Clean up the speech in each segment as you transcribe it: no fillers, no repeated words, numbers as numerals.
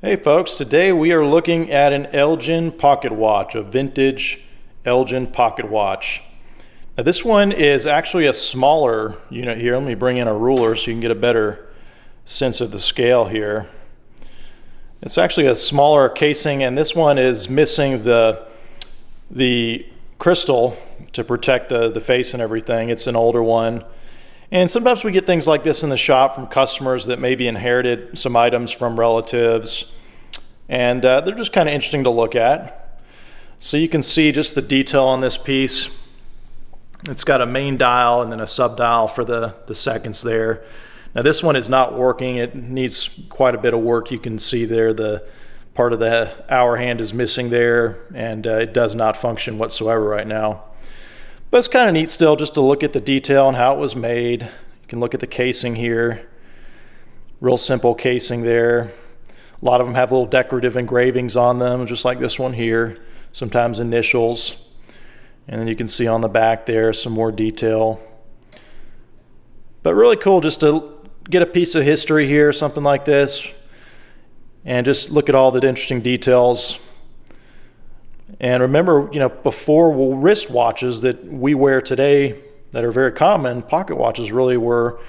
Hey folks, today we are looking at an Elgin Pocket Watch, a vintage Elgin Pocket Watch. Now this one is actually a smaller unit here. Let me bring in a ruler so you can get a better sense of the scale here. It's actually a smaller casing, and this one is missing the crystal to protect the face and everything. It's an older one. And sometimes we get things like this in the shop from customers that maybe inherited some items from relatives, and they're just kind of interesting to look at. So you can see just the detail on this piece. It's got a main dial and then a sub dial for the seconds there. Now this one is not working. It needs quite a bit of work. You can see there the part of the hour hand is missing there, and it does not function whatsoever right now. But it's kind of neat still just to look at the detail and how it was made. You can look at the casing here. Real simple casing there. A lot of them have little decorative engravings on them, just like this one here. Sometimes initials. And then you can see on the back there some more detail. But really cool just to get a piece of history here, something like this. And just look at all the interesting details. And remember, before wrist watches that we wear today that are very common, pocket watches really were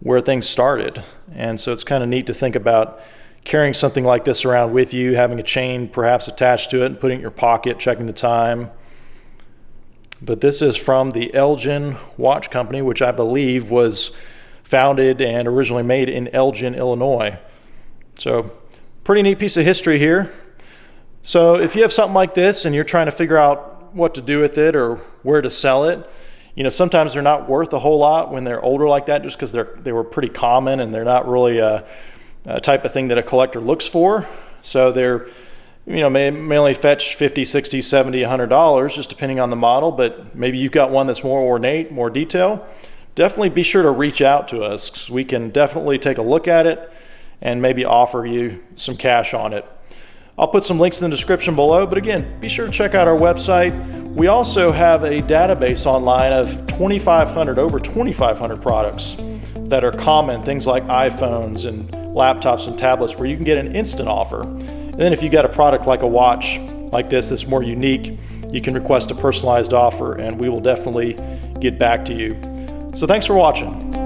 where things started. And so it's kind of neat to think about carrying something like this around with you, having a chain perhaps attached to it and putting it in your pocket, checking the time. But this is from the Elgin Watch Company, which I believe was founded and originally made in Elgin, Illinois. So pretty neat piece of history here. So if you have something like this and you're trying to figure out what to do with it or where to sell it, sometimes they're not worth a whole lot when they're older like that, just because they were pretty common and they're not really a type of thing that a collector looks for. So they're, may only fetch $50, $60, $70, $100, just depending on the model, but maybe you've got one that's more ornate, more detail. Definitely be sure to reach out to us, because we can definitely take a look at it and maybe offer you some cash on it. I'll put some links in the description below, but again, be sure to check out our website. We also have a database online of over 2,500 products that are common, things like iPhones and laptops and tablets, where you can get an instant offer. And then if you got a product like a watch like this that's more unique, you can request a personalized offer and we will definitely get back to you. So thanks for watching.